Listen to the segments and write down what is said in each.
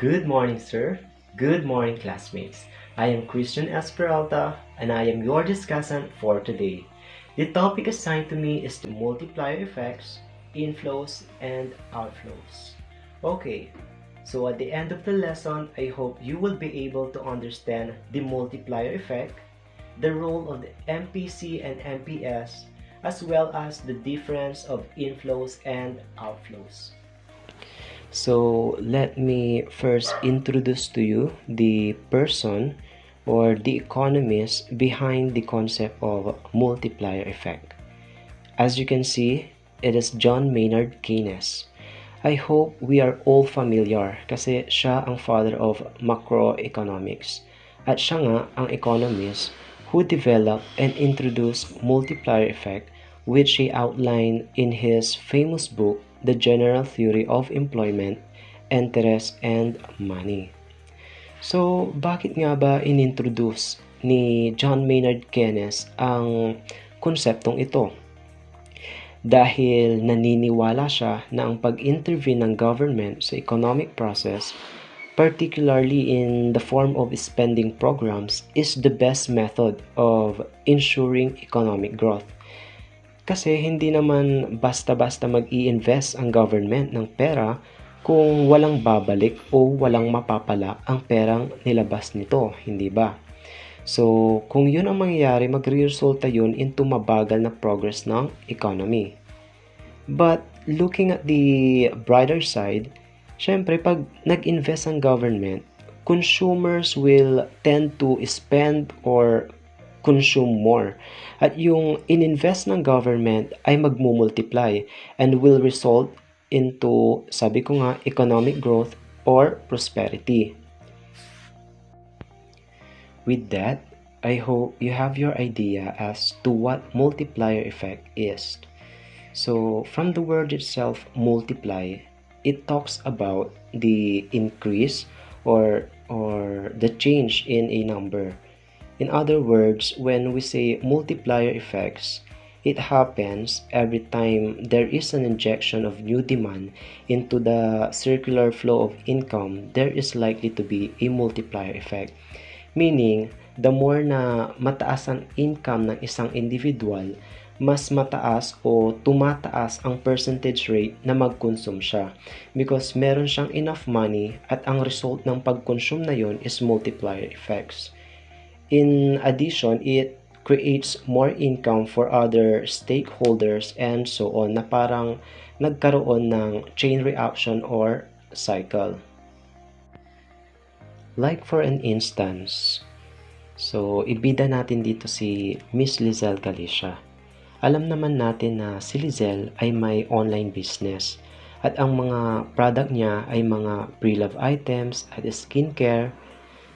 Good morning, sir. Good morning, classmates. I am Christian Esperalta, and I am your discussant for today. The topic assigned to me is the multiplier effects, inflows, and outflows. Okay, so at the end of the lesson, I hope you will be able to understand the multiplier effect, the role of the MPC and MPS, as well as the difference of inflows and outflows. So let me first introduce to you the person or the economist behind the concept of multiplier effect. As you can see, it is John Maynard Keynes. I hope we are all familiar kasi siya ang father of macroeconomics. At siya nga ang economist who developed and introduced multiplier effect, which he outlined in his famous book, The General Theory of Employment, Interest, and Money. So, bakit nga ba inintroduce ni John Maynard Keynes ang konseptong ito? Dahil naniniwala siya na ang pag-intervene ng government sa economic process, particularly in the form of spending programs, is the best method of ensuring economic growth. Kasi hindi naman basta-basta mag-i-invest ang government ng pera kung walang babalik o walang mapapala ang perang nilabas nito, hindi ba? So, kung yun ang mangyayari, magre-resulta yun into mabagal na progress ng economy. But, looking at the brighter side, syempre, pag nag-invest ang government, consumers will tend to spend or consume more. At yung ininvest ng government ay magmumultiply and will result into, sabi ko nga, economic growth or prosperity. With that, I hope you have your idea as to what multiplier effect is. So, from the word itself, multiply, it talks about the increase or the change in a number. In other words, when we say multiplier effects, it happens every time there is an injection of new demand into the circular flow of income. There is likely to be a multiplier effect. Meaning, the more na mataas ang income ng isang individual, mas mataas o tumataas ang percentage rate na mag-consume siya. Because meron siyang enough money at ang result ng pag-consume na yon is multiplier effects. In addition, it creates more income for other stakeholders and so on na parang nagkaroon ng chain reaction or cycle. Like for an instance, so ibida natin dito si Miss Lizelle Galicia. Alam naman natin na si Lizelle ay may online business at ang mga product niya ay mga pre-love items at skincare.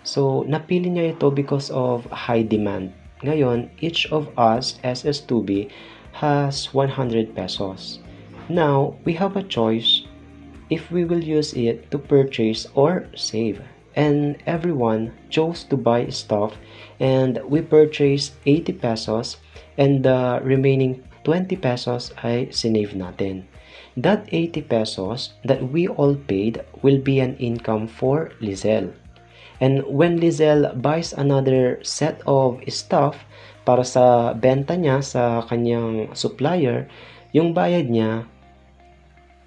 So, napili niya ito because of high demand. Ngayon, each of us as S2B has 100 pesos. Now, we have a choice if we will use it to purchase or save. And everyone chose to buy stuff and we purchased 80 pesos and the remaining 20 pesos ay sinave natin. That 80 pesos that we all paid will be an income for Lizelle. And when Lizelle buys another set of stuff para sa benta niya sa kanyang supplier, yung bayad niya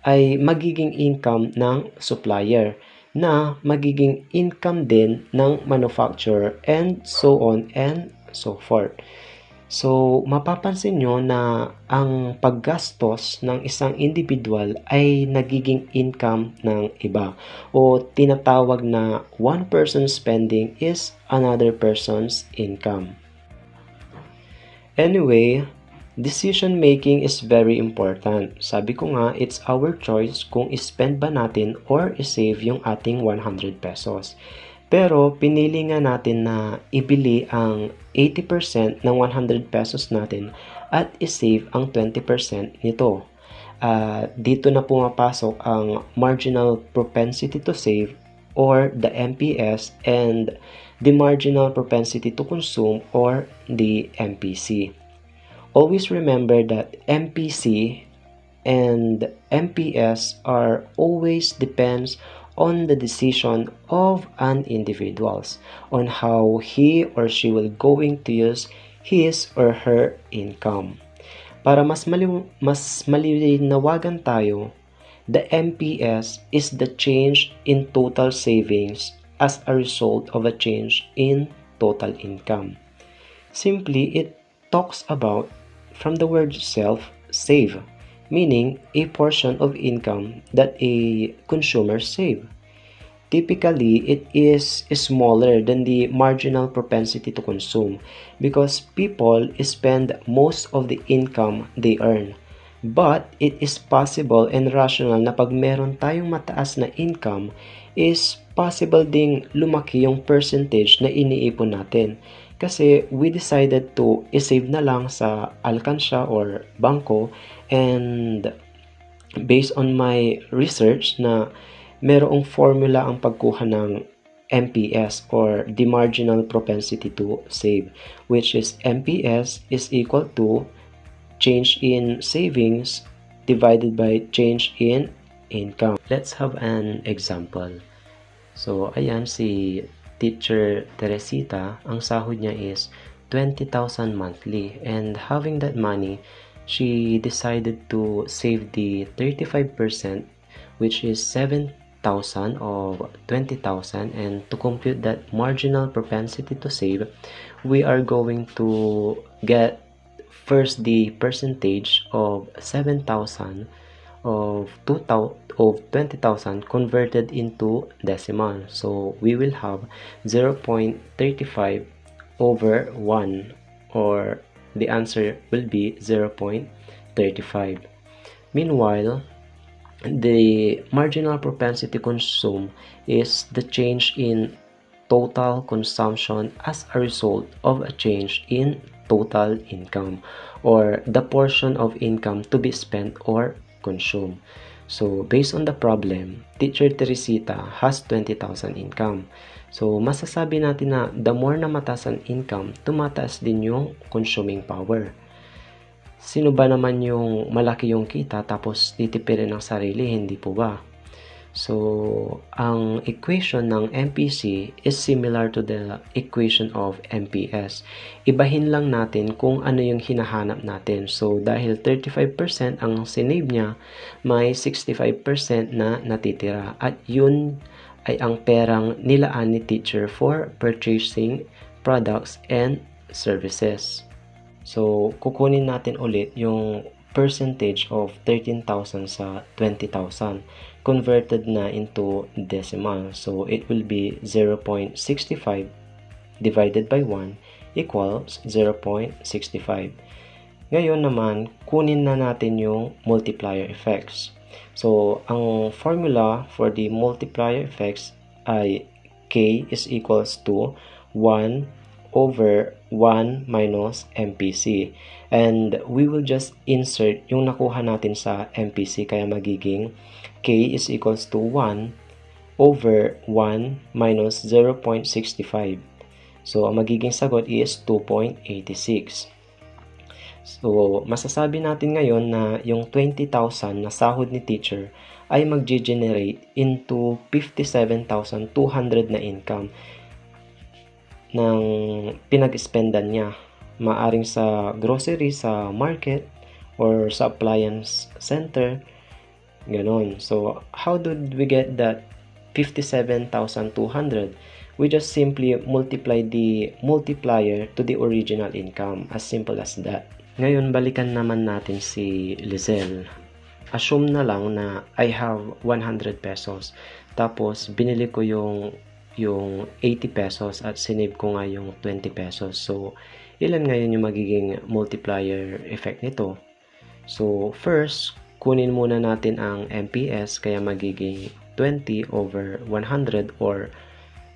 ay magiging income ng supplier na magiging income din ng manufacturer and so on and so forth. So, mapapansin nyo na ang paggastos ng isang individual ay nagiging income ng iba o tinatawag na one person's spending is another person's income. Anyway, decision making is very important. Sabi ko nga, it's our choice kung i-spend ba natin or i-save yung ating 100 pesos. Pero pinili nga natin na ibili ang 80% ng 100 pesos natin at i-save ang 20% nito. Dito na pumapasok ang marginal propensity to save or the MPS and the marginal propensity to consume or the MPC. Always remember that MPC and MPS are always depends on the decision of an individual on how he or she will going to use his or her income. Para mas malinawagan tayo, the MPS is the change in total savings as a result of a change in total income. Simply, it talks about, from the word itself, save, meaning a portion of income that a consumer save. Typically, it is smaller than the marginal propensity to consume because people spend most of the income they earn. But it is possible and rational na pag meron tayong mataas na income, is possible ding lumaki yung percentage na iniipon natin. Kasi we decided to save na lang sa alkansya or bangko, and based on my research na merong formula ang pagkuha ng MPS or the marginal propensity to save, which is MPS is equal to change in savings divided by change in income. Let's have an example. So, ayan si Teacher Teresita, ang sahod niya is 20,000 monthly, and having that money, she decided to save the 35%, which is 7,000 of 20,000, and to compute that marginal propensity to save, we are going to get first the percentage of 7,000 of 20,000 converted into decimal. So we will have 0.35 over 1, or the answer will be 0.35. Meanwhile, the marginal propensity to consume is the change in total consumption as a result of a change in total income, or the portion of income to be spent or consumed. So, based on the problem, Teacher Teresita has 20,000 income. So, masasabi natin na the more na mataas ang income, tumataas din yung consuming power. Sino ba naman yung malaki yung kita tapos titipirin ng sarili, hindi po ba? So, ang equation ng MPC is similar to the equation of MPS. Ibahin lang natin kung ano yung hinahanap natin. So, dahil 35% ang sinave niya, may 65% na natitira. At yun ay ang perang nilaan ni teacher for purchasing products and services. So, kukunin natin ulit yung percentage of 13,000 sa 20,000 converted na into decimal. So, it will be 0.65 divided by 1 equals 0.65. Ngayon naman, kunin na natin yung multiplier effects. So, ang formula for the multiplier effects ay K is equals to 1 over 1 minus MPC. And we will just insert yung nakuha natin sa MPC, kaya magiging K is equals to 1 over 1 minus 0.65. So, ang magiging sagot is 2.86. So, masasabi natin ngayon na yung 20,000 na sahod ni teacher ay mag-generate into 57,200 na income ng pinag-spendan niya. Maaring sa grocery, sa market, or sa appliance center, ganon. So, how did we get that 57,200? We just simply multiply the multiplier to the original income. As simple as that. Ngayon, balikan naman natin si Lizelle. Assume na lang na I have 100 pesos. Tapos, binili ko yung 80 pesos at sinave ko nga yung 20 pesos. So, ilan ngayon yung magiging multiplier effect nito? So, first, kunin muna natin ang MPS, kaya magiging 20 over 100, or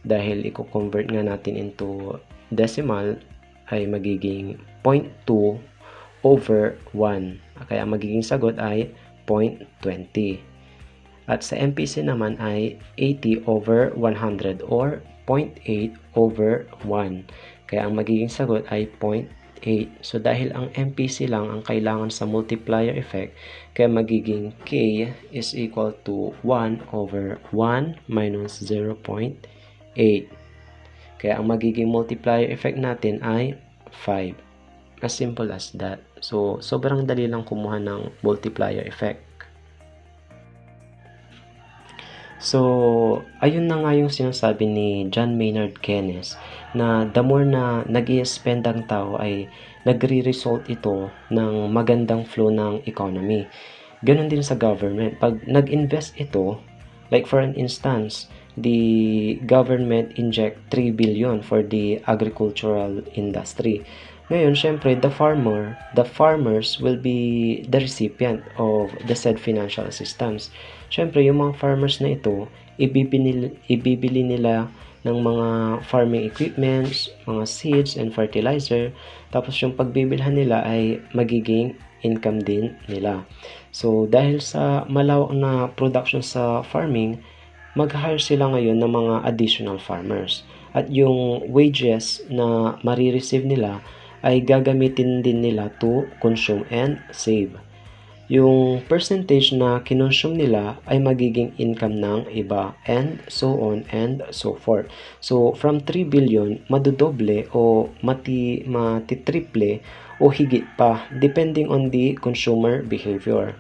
dahil i-convert nga natin into decimal, ay magiging 0.2 over 1. Kaya magiging sagot ay 0.20. At sa MPC naman ay 80 over 100 or 0.8 over 1. Kaya ang magiging sagot ay 0.8. So dahil ang MPC lang ang kailangan sa multiplier effect, kaya magiging K is equal to 1 over 1 minus 0.8. Kaya ang magiging multiplier effect natin ay 5. As simple as that. So sobrang dali lang kumuha ng multiplier effect. So, ayun na nga yung sinasabi ni John Maynard Keynes na the more na nag-i-spend ang tao ay nagre-result ito ng magandang flow ng economy. Ganon din sa government. Pag nag-invest ito, like for an instance, the government inject 3 billion for the agricultural industry. Ngayon, syempre, the farmers will be the recipient of the said financial assistance. Syempre, yung mga farmers na ito, ibibili nila ng mga farming equipments, mga seeds and fertilizer. Tapos yung pagbibilhan nila ay magiging income din nila. So, dahil sa malawak na production sa farming, mag-hire sila ngayon ng mga additional farmers. At yung wages na marireceive nila ay gagamitin din nila to consume and save. Yung percentage na kinonsume nila ay magiging income ng iba and so on and so forth. So, from 3 billion, madodoble o matitriple o higit pa depending on the consumer behavior.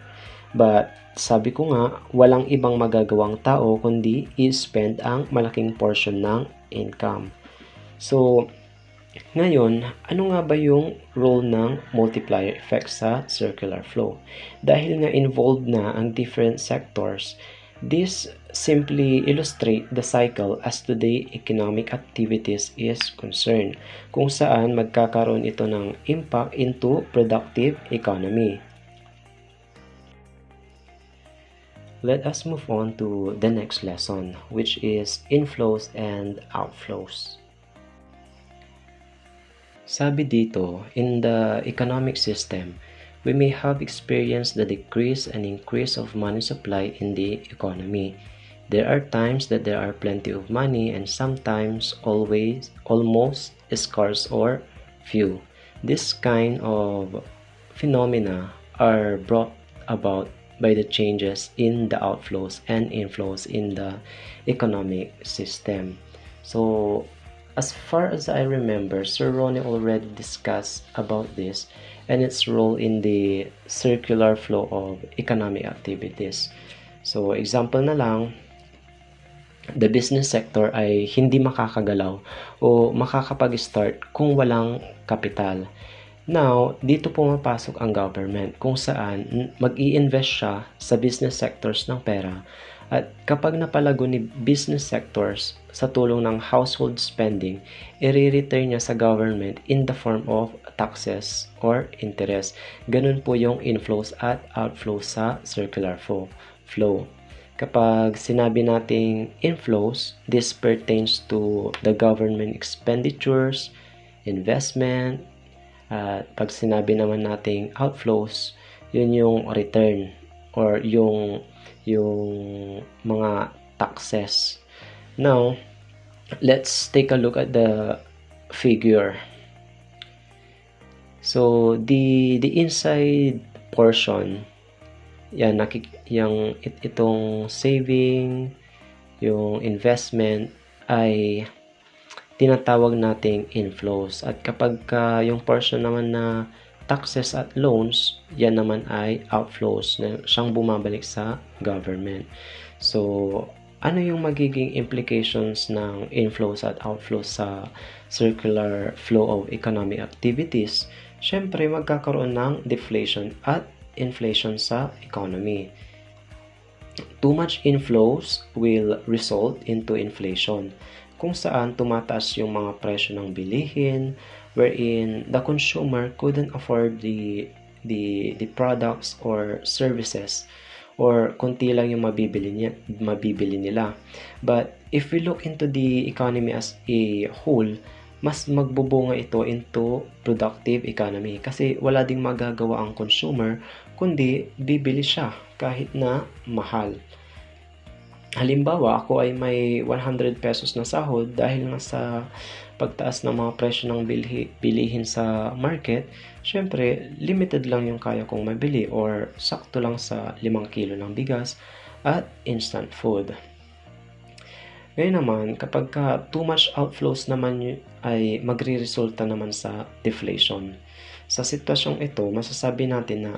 But, sabi ko nga, walang ibang magagawang tao kundi i-spend ang malaking portion ng income. So, ngayon, ano nga ba yung role ng multiplier effect sa circular flow? Dahil nga involved na ang different sectors, this simply illustrate the cycle as to the economic activities is concerned, kung saan magkakaroon ito ng impact into productive economy. Let us move on to the next lesson, which is inflows and outflows. Sabi dito, in the economic system, we may have experienced the decrease and increase of money supply in the economy. There are times that there are plenty of money and sometimes almost scarce or few. This kind of phenomena are brought about by the changes in the outflows and inflows in the economic system. So, as far as I remember, Sir Ronnie already discussed about this and its role in the circular flow of economic activities. So, example na lang, the business sector ay hindi makakagalaw o makakapag-start kung walang kapital. Now, dito pumapasok ang government kung saan mag-i-invest siya sa business sectors ng pera. At kapag napalago ni business sectors sa tulong ng household spending, i-return niya sa government in the form of taxes or interest. Ganun po yung inflows at outflows sa circular flow. Kapag sinabi nating inflows, this pertains to the government expenditures, investment, at pag sinabi naman nating outflows, yun yung return or yung mga taxes. Now, let's take a look at the figure. So, the inside portion, yan, itong saving, yung investment, ay tinatawag nating inflows. At kapag yung portion naman na taxes at loans, yan naman ay outflows na siyang bumabalik sa government. So, ano yung magiging implications ng inflows at outflows sa circular flow of economic activities? Siyempre, magkakaroon ng deflation at inflation sa economy. Too much inflows will result into inflation, kung saan tumataas yung mga presyo ng bilihin, wherein the consumer couldn't afford the products or services, or konti lang yung mabibili nila. But if we look into the economy as a whole, mas magbubunga ito into productive economy kasi wala ding magagawa ang consumer kundi bibili siya kahit na mahal. Halimbawa, ako ay may 100 pesos na sahod dahil nga sa pagtaas ng mga presyo ng bilihin sa market, syempre limited lang yung kaya kong mabili or sakto lang sa 5 kilo ng bigas at instant food. Ngayon naman, kapag too much outflows naman ay magre-resulta naman sa deflation. Sa sitwasyong ito, masasabi natin na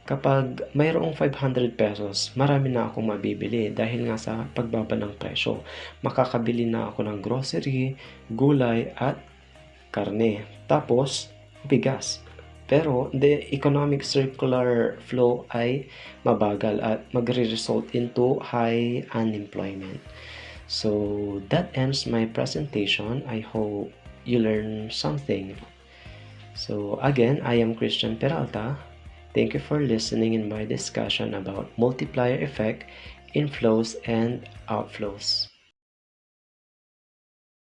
kapag mayroong 500 pesos, marami na akong mabibili dahil nga sa pagbaba ng presyo. Makakabili na ako ng grocery, gulay at karne. Tapos, bigas. Pero the economic circular flow ay mabagal at magre-result into high unemployment. So that ends my presentation. I hope you learn something. So again, I am Christian Peralta. Thank you for listening in my discussion about multiplier effect, inflows and outflows.